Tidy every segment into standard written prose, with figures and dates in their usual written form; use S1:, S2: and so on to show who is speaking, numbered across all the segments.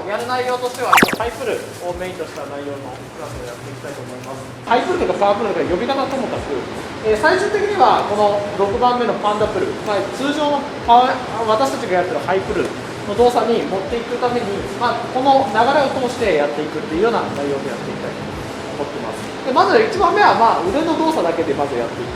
S1: やる内容としてはハイプルをメインとした内容のクラスをやっていきたいと思います。ハイプルとかパワープルとか呼び方ともかく、最終的にはこの6番目のパンダプル、通常の私たちがやってるハイプルの動作に持っていくために、この流れを通してやっていくっていうような内容でやっていきたいと思っています。でまず1番目は腕の動作だけでまずやっていく。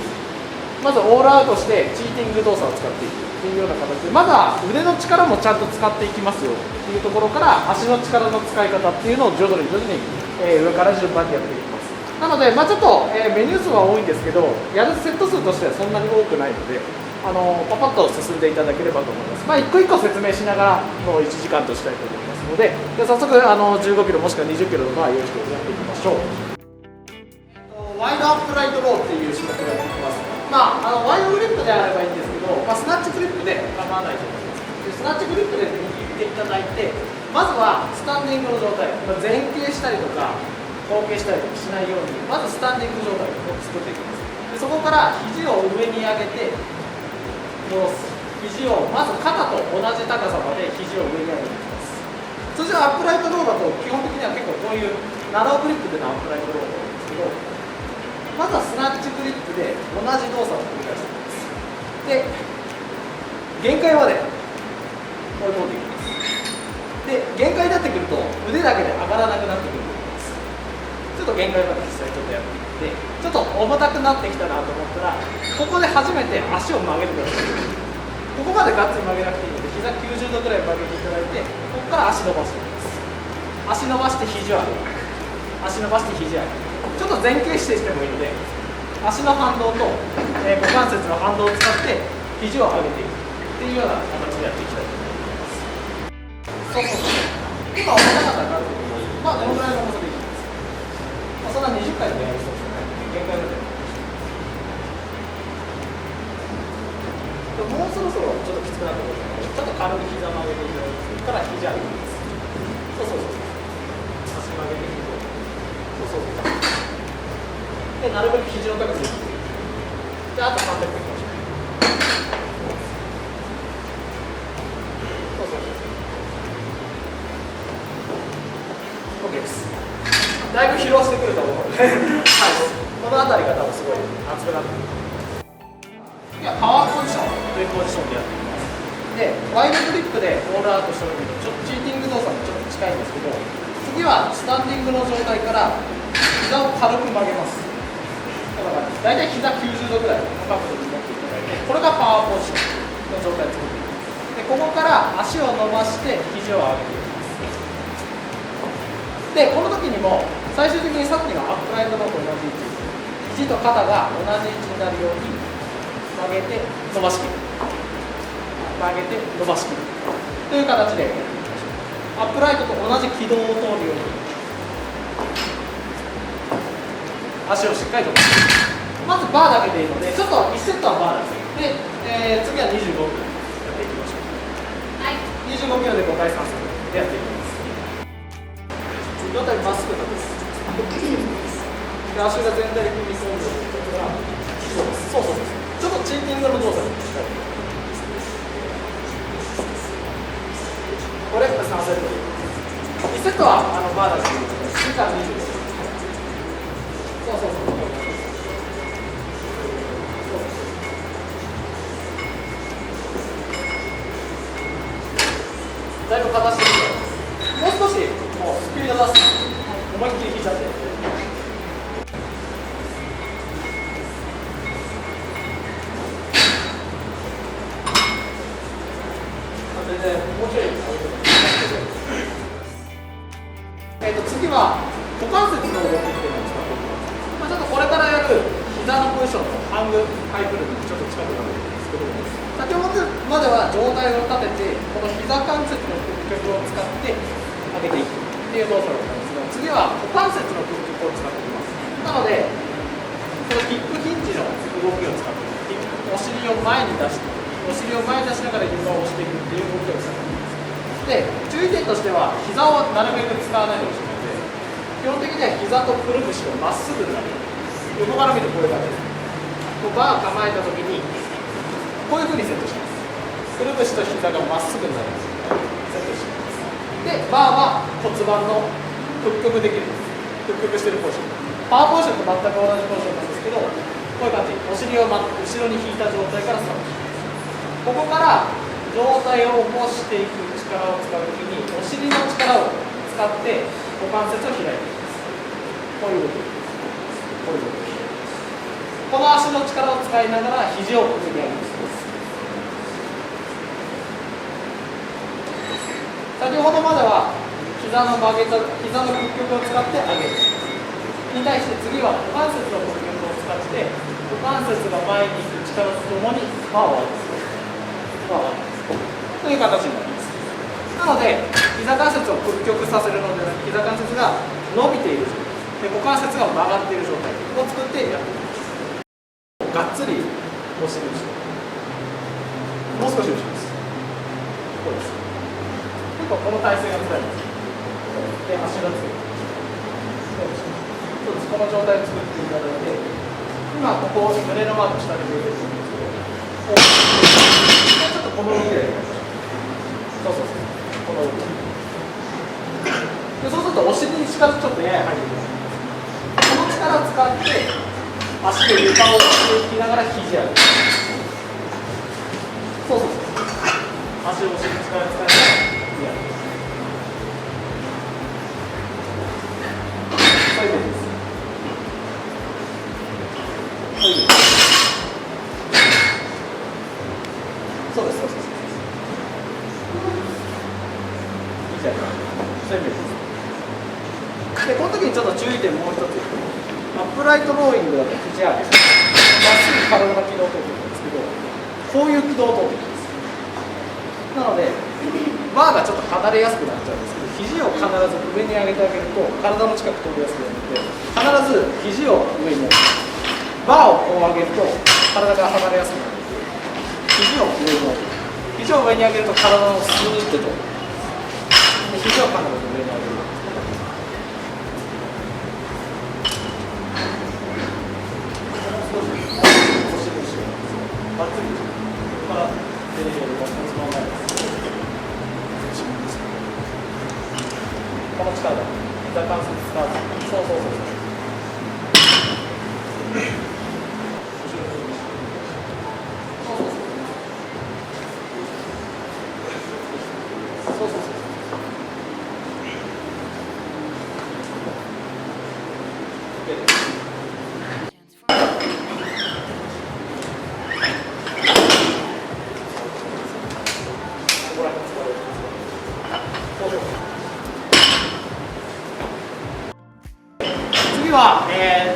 S1: まずオールアウトしてチーティング動作を使っていくっていうような形で、まずは腕の力もちゃんと使っていきますよっていうところから、足の力の使い方っていうのを徐々に上から順番にやっていきます。なので、ちょっと、メニュー数は多いんですけど、やるセット数としてはそんなに多くないので、パパッと進んでいただければと思います。一個一個説明しながらの1時間としたいと思いますので、早速15キロもしくは20キロのバー用意してやっていきましょう。ワイドアップライトローっていう種目をやっていきます。ワイドグリップであればいいんですけど、スナッチグリップで構わないと思います。スナッチグリップで握っていただいて、まずはスタンディングの状態、前傾したりとか後傾したりとかしないように、まずスタンディング状態を作っていきます。でそこから肘を上に上げて戻す。肘をまず肩と同じ高さまで肘を上に上げていきます。通常アップライトローだと基本的には結構こういうナローグリップでのアップライトローなんですけど、まずはスナッチグリップで同じ動作を繰り返していきます。で、限界まで追い込んでいきます。で、限界になってくると腕だけで上がらなくなってくると思います。ちょっと限界まで実際ちょっとやっていって、ちょっと重たくなってきたなと思ったら、ここで初めて足を曲げてください。ここまでガッツリ曲げなくていいので、膝90度くらい曲げていただいて、ここから足伸ばしていきます。足伸ばして肘を上げる。足伸ばして肘を上げる。ちょっと前傾姿勢してもいいので、足の反動と、股関節の反動を使って肘を上げていくっていうような形でやっていきたいと思います。今重たかったら軽くでもいい。どのぐらいの重さでいきます。そんな20回でもやりそうですよね。限界まで。もうそろそろちょっときつくなってくるので、ちょっと軽く膝曲げていただいてから肘上げていきます。足曲げていくと。で、なるべく肘の高さにしてで、あと反対向きましょう。OK です。だいぶ疲労してくると思うので、はい、この辺りが多分すごい熱くなってくる。次はパワーポジションというポジションでやっていきます。で、ワイドグリップでオールアウトした時にちょっとチーティング動作にちょっと近いんですけど、次はスタンディングの状態から膝を軽く曲げます。だいたい膝90度ぐらいの角度に持っていただいて、これがパワーポジションの状態を作っていきます。で、ここから足を伸ばして肘を上げていきます。で、この時にも最終的にさっきのアップライトのと同じ位置、肘と肩が同じ位置になるように曲げて伸ばしきる、曲げて伸ばしきるという形でやっていきましょう。アップライトと同じ軌道を通るように足をしっかりとまずバーだけでいいので、ちょっと1セットはバーです。で、次は25キロやっていきましょう。はい、25キロで5回3セットでやっていきます。上体まっすぐなんです。で、足が全体で踏み込んでいるから、ちょっとチーティングの動作に近い。これ3セットで1セットはバーだけでいいので、次から25。だいぶ形してきて、もう少しもうスピード出す。思いっきり引いちゃって。全然もうちょい次は股関節の動きっていうのを使っていきます。ちょっとこれからやる膝のポジションのハングハイプルにちょっと近くなるんですけど、先ほどまでは上体を立ててこの膝関節の屈曲を使って上げていくっていう動作だったんですが、次は股関節の屈曲を使っていきます。なのでこのキックヒンジの動きを使ってお尻を前に出してお尻を前に出しながら床を押していくっていう動きを使っています。で、注意点としては膝をなるべく使わないでほしいので、基本的には膝とくるぶしをまっすぐになる。横から見るとこれだけです。バー構えたときにこういうふうにセットします。くるぶしと膝がまっすぐになる。セットします。で、バーは骨盤の屈曲できるんです。屈曲してるポジション。パワーポジションと全く同じポジションなんですけど、こういう感じ。お尻を後ろに引いた状態からスタート。ここから上体を起こしていく力を使うときに、お尻の力を使って股関節を開いていきます。こういう動き。こういう動き。この足の力を使いながら肘を上に上げます。先ほどまでは膝の曲げた膝の屈曲を使って上げるに対して次は股関節の屈曲を使って股関節が前に行く力とともにバーを上げますという形になります。なので膝関節を屈曲させるのではなく膝関節が伸びている状態で股関節が曲がっている状態を作ってやっていきます。がっつりお尻後ろもう少し後ろです。こうです。この体勢が使えます。で、足がつく。そうです。この状態を作っていただいて、今ここ胸のマーク下に出てるんですけど、ちょっとこの動きでやりましょう。そう。この動き。で、そうするとお尻に力ちょっとやや入ってくる。この力を使って足で床を押していきながら肘上げる。そう。足をお尻に力を使いながら。そうです。で、この時にちょっと注意点もう一つ。アップライトローイングだと肘上げ。まっすぐ体の軌道をとっていくんですけど、こういう軌道をとっていきます。なので、バーがちょっと離れやすくなっちゃうんですけど、肘を必ず上に上げてあげると、体の近く通りやすくなるので、必ず肘を上に上げる。バーをこう上げると、体が離れやすくなる。肘を上に上げる。肘を上に上げると体のスーッと通る。肘を必ず上に上げる。バッツリから出てくる骨盤前です。この力だ。膝関節スタート。そう。後ろにそう。次は、2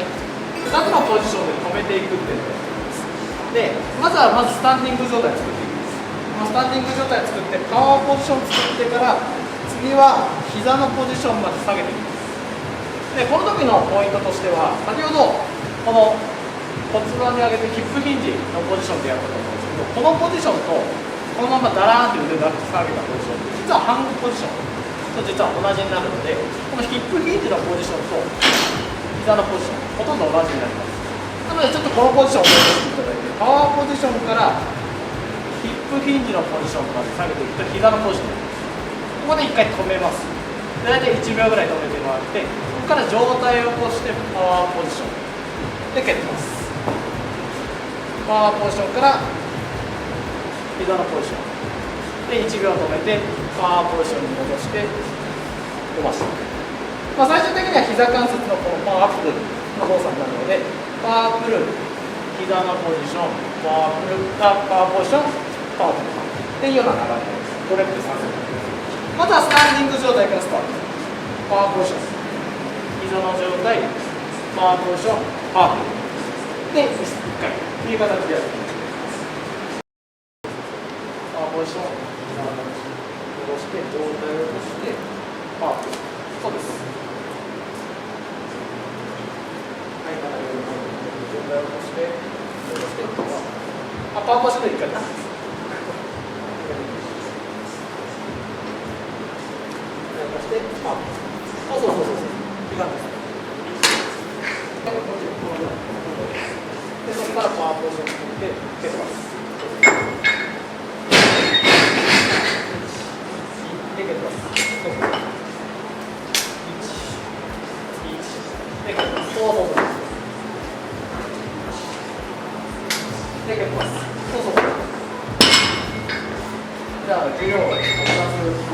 S1: つのポジションで止めていくっていうのをやっていきます。で、まずスタンディング状態を作っていきます。スタンディング状態を作ってパワーポジションを作ってから次は膝のポジションまで下げていきます。で、この時のポイントとしては先ほどこの骨盤に上げてヒップヒンジのポジションでやったと思うんですけど、このポジションとこのままダラーンって腕を下げたポジションって実はハングポジションと実は同じになるので、このヒップヒンジのポジションと膝のポジションほとんど同じになります。なのでちょっとこのポジションを思い出していただいて、パワーポジションからヒップヒンジのポジションまで下げていくと膝のポジション。ここで1回止めます。大体1秒ぐらい止めてもらって、ここから上体を起こしてパワーポジションで蹴ってます。パワーポジションから膝のポジションで1秒止めてパワーポジションに戻して伸ばしていく。最終的には膝関節のこのパワーアップルの動作になるので、パワープル、膝のポジション、パワープル、パワーポジション、パワープルっていうような流れです。これって3セット。まずはスタンディング状態からスタート。パワーポジション、膝の状態、パワーポジション、パワープルで1回という形でやっていきます。パワーポジション、膝の形戻して、上体を起こしてパワープル。そうです。上体を起こして、パワーポジションで1回な。そう。いかがですか。で、そこからパワーポジションを作って蹴ってます。で、蹴ってます。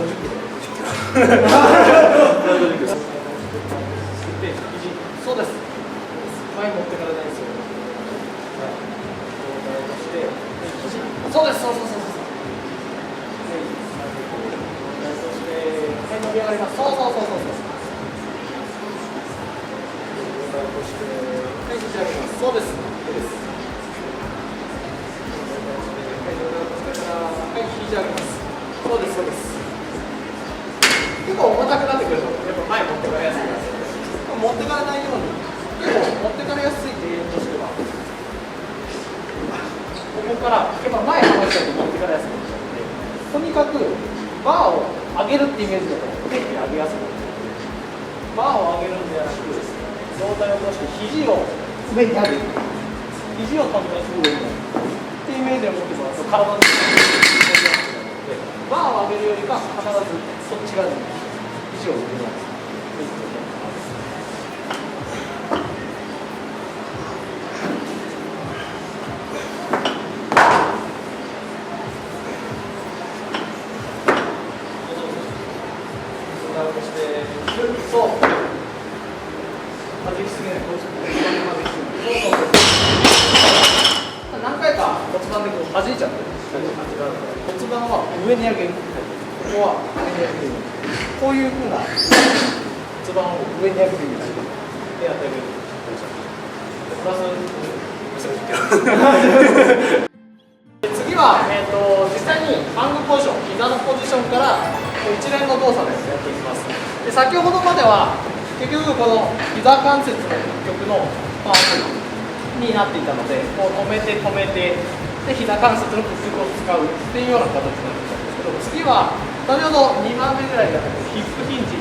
S1: 50キロ。そうです。前持ってからないですよ。そうです、そうそうそうそう。そして、はい、伸び上がります。そうそうそうそうそう。そして、はい、肘上げます。そうです。いいです。はい、肘上げます。そうです、そうです。結構重たくなってくると、やっぱ前持ってかれやすいです。持ってかれないように、結構持ってかれやすい原因としては、ここからやっぱ前離しちゃうと持ってかれやすくなっちゃうので、とにかくバーを上げるってイメージだと手に上げやすくなっちゃうので、バーを上げるんではなく、上体を起こして肘を上に上げる、肘を飛び出す上にっていうイメージを持ってもらうと体に持ちやすくなるので、バーを上げるよりか必ずそっち側に肘を上に上げる。そう何回か骨盤でこう弾いちゃってる骨盤は上に上げる、ここは上に上げる、こういうふうな骨盤を上に上げるみたいなでやってあげる。プラス次は、実際にハングポジション、膝のポジションから一連の動作でやっていきます。で先ほどまでは結局この膝関節の屈曲のパーツになっていたので、こう止めて止めてで膝関節の屈曲を使うっていうような形になっていたんですけど、次は先ほど2番目ぐらいだったヒップヒンジ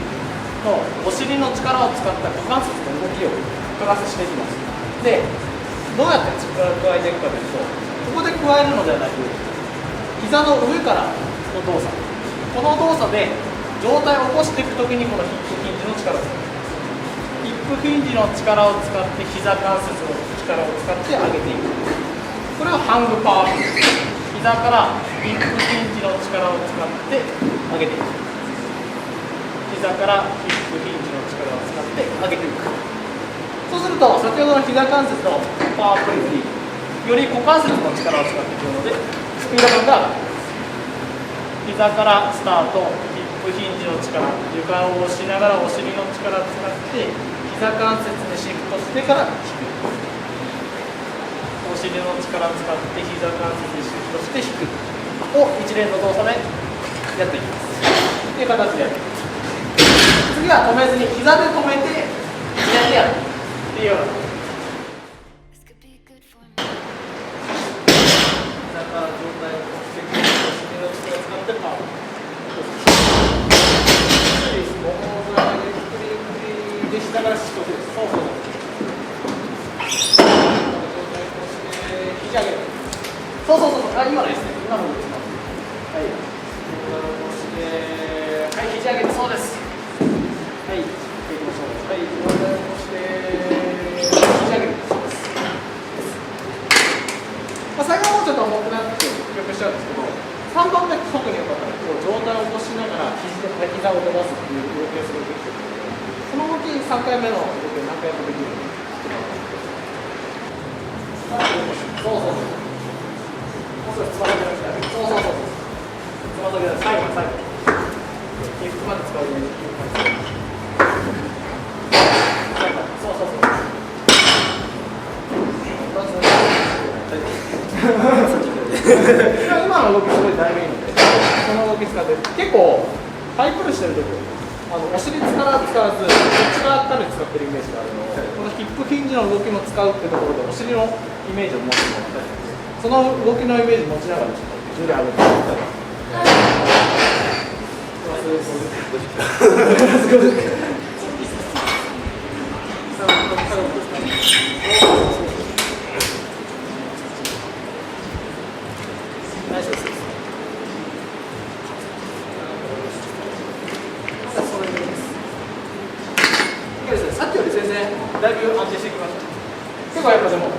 S1: のお尻の力を使った股関節の動きをプラスしていきます。でどうやって加えていくかというと、ここで加えるのではなく、膝の上からの動作、この動作で上体を起こしていくときにこのヒップヒンジの力を使います。ヒップヒンジの力を使って膝関節の力を使って上げていく。これをハングパワー。膝からヒップヒンジの力を使って上げていく。膝からヒップヒンジの力を使って上げていく。そうすると先ほどの膝関節のパワープレスにより股関節の力を使っていくのでスピード感が膝からスタート、ヒップヒンジの力、床を押しながらお尻の力を使って膝関節にシフトしてから引く、お尻の力を使って膝関節にシフトして引くを一連の動作でやっていきますという形でやっていきます。次は止めずに膝で止めて膝でやるっていうような下からシフトする。そうそう。肘上げる。そうそうそうそう。あ、今のですね。今のです。はい。はい、肘上げる。そうです。はい。行きましょう。はい。肘上げる。そうです。まあ、最後はもうちょっと重くなって記憶しちゃうんですけど、3番目特に良かったので、上体を起こしながら膝を伸ばすっていう動きをするべきです。この動き3回目の動きを何回もできる。そうそうそう。もうすぐつま先の下。そうそうそう。つま先の最後最後。結局まで使うように。そうそうそう。今の動きすごいだいぶいいので、この動き使って結構ハイプルしてる時お尻使わず、こっち側から使ってるイメージがあるので、このヒップヒンジの動きも使うってところで、お尻のイメージを持ってもらったり、その動きのイメージ持ちながら、ちょっと重量上げてもらったり。大丈夫です。さっきより全然だいぶ安定してきました。結構やっぱでも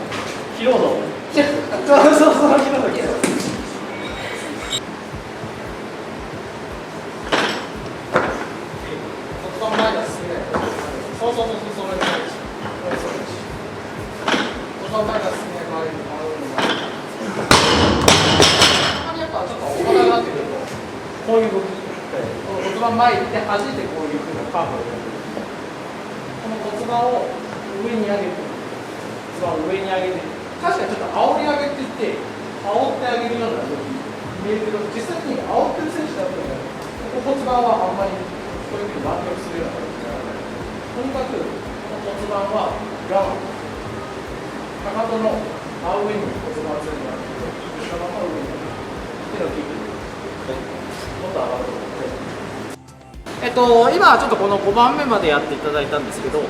S1: 疲労度そう疲労度きてます。前行って弾いてこういうふうなカーブをやる。この骨盤を上に上げて、骨盤を上に上げて、確かにちょっと煽り上げていって煽ってあげるような動き見えるけど、実際に煽ってる選手だとここ骨盤はあんまりこういうふうに湾曲するような形にならない。とにかくこの骨盤は我慢、かかとの真上に骨盤をつけてもらってそのまま上に手のキープもっと上がると思うので、今ちょっとこの5番目までやっていただいたんですけど、こ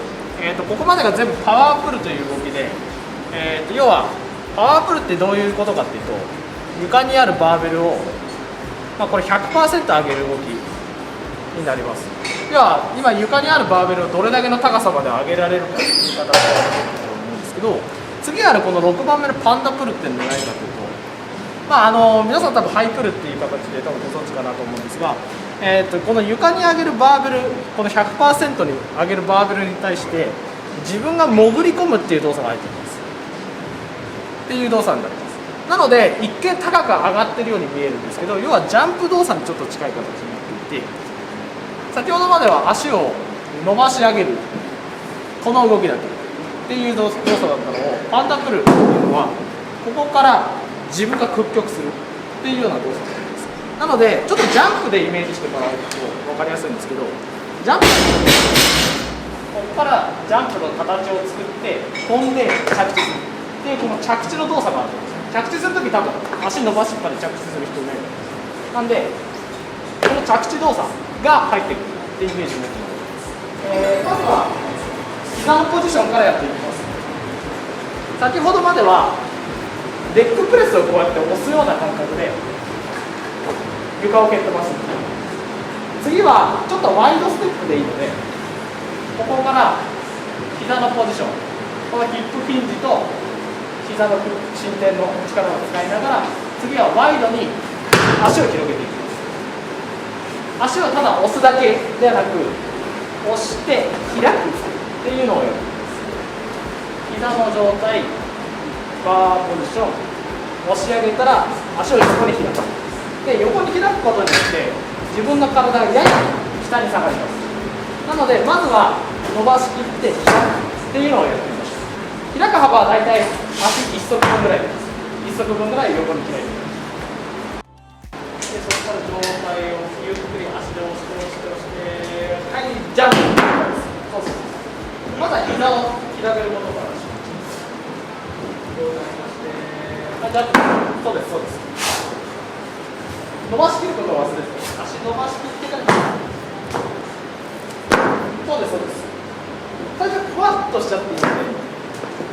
S1: こまでが全部パワープルという動きで、要はパワープルってどういうことかっていうと、床にあるバーベルを、これ 100% 上げる動きになります。要は今床にあるバーベルをどれだけの高さまで上げられるかという言い方をされてると思うんですけど、次あるこの6番目のパンダプルって何かというと、皆さん多分ハイプルっていう形で多分ご存知かなと思うんですが、この床に上げるバーベル、この 100% に上げるバーベルに対して自分が潜り込むっていう動作が入ってきますっていう動作になります。なので一見高く上がってるように見えるんですけど、要はジャンプ動作にちょっと近い形になっていて、先ほどまでは足を伸ばし上げるこの動きだったっていう動作だったのを、パンダプルっていうのはここから自分が屈曲するっていうような動作になります。なのでちょっとジャンプでイメージしてもらうと分かりやすいんですけど、ジャンプここからジャンプの形を作って飛んで着地するっていうこの着地の動作があるんです。着地するとき多分足伸ばしっぱで着地する人いないなんで、この着地動作が入ってくるっていうイメージを持ってもらいます。まずは膝のポジションからやっていきます。先ほどまではレッグプレスをこうやって押すような感覚で床を蹴ってます。次はちょっとワイドステップでいいので、ここから膝のポジション、このヒップヒンジと膝の伸展の力を使いながら、次はワイドに足を広げていきます。足をただ押すだけではなく、押して開くっていうのをやる。膝の状態、バーポジション、押し上げたら足を横に開く。で、横に開くことによって自分の体がやや下に下がります。なのでまずは伸ばしきって開くっていうのをやってみましょう。開く幅はだいたい足1足分ぐらいです。1足分ぐらい横に開いてで、そこから状態をゆっくり足で押して押して押して、はい、ジャンプ。そうそう。まずは膝を開けることからします。こうなりまして、はい、ジャンプ。そうですそうです。伸ばしきることを忘れて、足伸ばしきってからそうですそうです。最初ふわっとしちゃっていいので、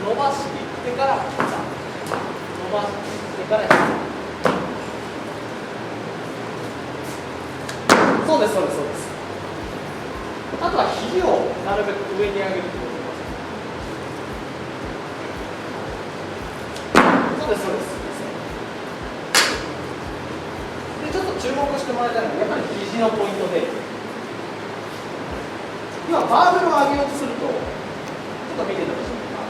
S1: 伸ばしきってから伸ばしきってからそうですそうですそうです。あとは肘をなるべく上に上げるってことです。そうですそうです。で、ちょっと注目してもらいたいのはやっぱり肘のポイントで、今バーベルを上げようとすると、ちょっと見ていただきましょうか。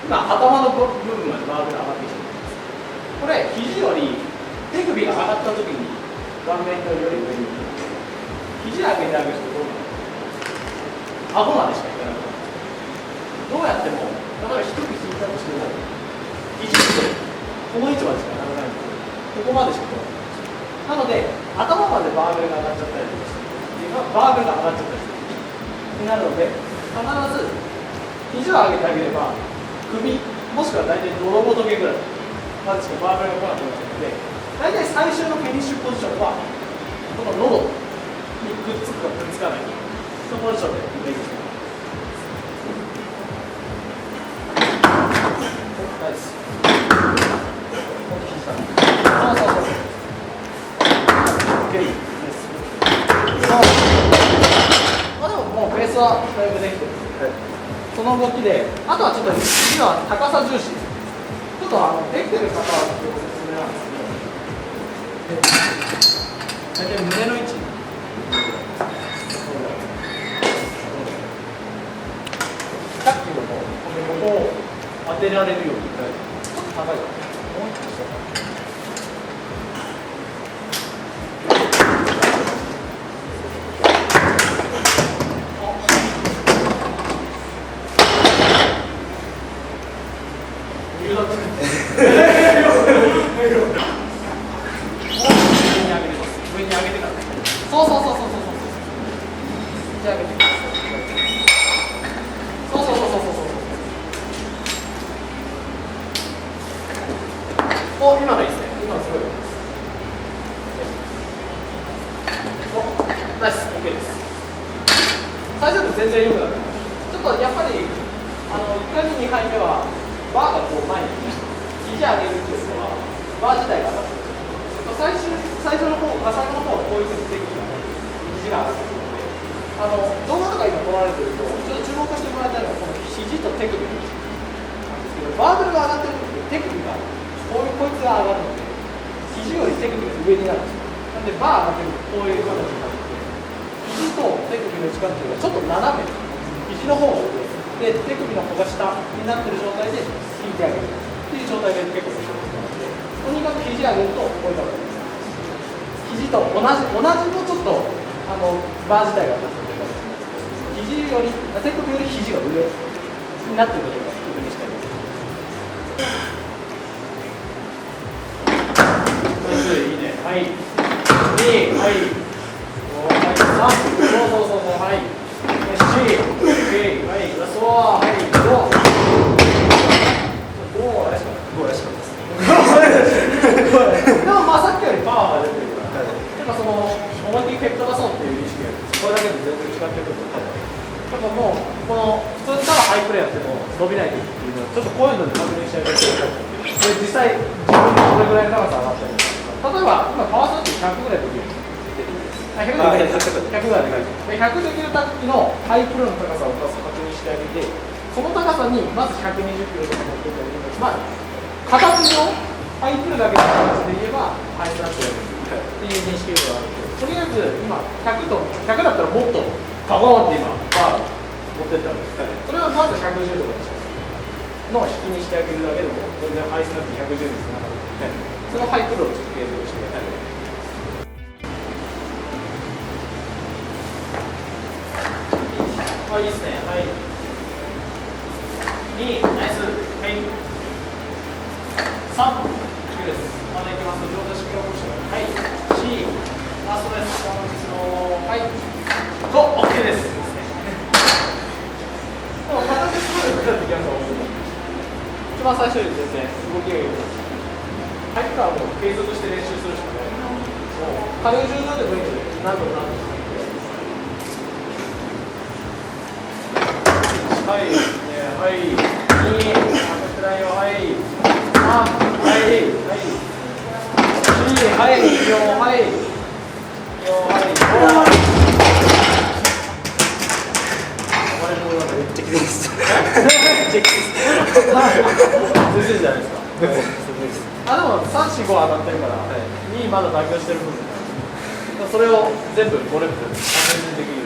S1: 今頭の部分までバーベル上がってきています。これ肘より手首が上がった時に顔面より上に肘上げてあげるとどうなるか。顎までしかいかなくなる。どうやっても例えば一口引いたとしても肘ってこの位置までしかならないので、ここまでしか来ない。なので頭までバーベルが上がっちゃったりとかして、バーベルが上がっちゃったりするになるので、必ず肘を上げてあげれば首もしくは大体泥ごとけぐらいまでしかバーベルが来なくなっちゃうので、大体最終のフィニッシュポジションはこの喉にくっつくかくっつかないか、そのポジションでイメージしてます。ナイス。そうそうそう。OK。まあでももうベースはだいぶできてるので、その動きで、あとはちょっと次は高さ重視。ちょっとできてる方はおすすめなんですけど、大体胸の位置。さっきのここを当てられるように、ちょっと高いから、もう一個下。肘上げてください。そうそうそうそうそうそう。お、今のいいですね。今のすごい。お、ナイス、OK です。最初と全然良くなる。ちょっとやっぱり1回目2回目はバーがこう前に肘上げるっていうのはバー自体が上がってる。最初の方、最後の方はこういうふうに手首が肘が上がってくるので、動画とか今撮られてるとちょっと注目してもらいたいのはこの肘と手首なんですけど、バーベルが上がってる時手首がこいつが上がるので肘より手首が上になるんですよ。なんでバー上がってるとこういう形になって肘と手首の力っていうのはちょっと斜め、肘の方が上で手首の方が下になってる状態で引いてあげるっていう状態で結構面白いので、とにかく肘上げるとこういう形です。肘と同じもちょっとバー自体が肘より手首より肘が上になっていることが確認したいです。いいね。はい。2、はい。3、そう、はい。4、OK、はい。ラストは、はい。5、怪しかったです。でもまあさっきよりパワーが出てるから、やっぱその思いっきり結果出そうっていう意識がこれだけで全然違ってくるので、やっぱもうこの普通にただハイプレーやっても伸びないっていうのはちょっとこういうので確認しないといけない。で実際自分のどれぐらいの長さ上がったりとか、例えば今パワースロット100ぐらいできる。100ぐらいできる。100できる時のハイプレーの高さをまず確認してあげて、その高さにまず120キロとか持っていったりとか、まあ形のハイプルだけの形で言えばハイスラッシュっていう認識があるので、とりあえず今100だったらもっとガゴーンって今バー持ってったんです。それはまず110とかにしますの引きにしてあげるだけでも全然ハイスラッシュ110につながるので、そのハイプルをちょっと継続してやったり。いいですね。はい。2、ナイス。はい。3、9です。まだいきます。上手しっかり起こして。はい。4、ラストです。はい。5、OK です。でも、形すごい良くなってきました。一番最初より全然動きが良くなって。入ったらもう継続して練習するしかない。もう、軽い重量でもいいので、何度も何度も。はい、はい、2、くらいよ、はい、3、はい、はい、4、はい、4、はい、4、はい、5。めっちゃきついです。めっちゃきついです。むずいじゃないですか。でも3、4、5上がってるから、2まだ妥協してる部分。それを全部5レップ確認できる。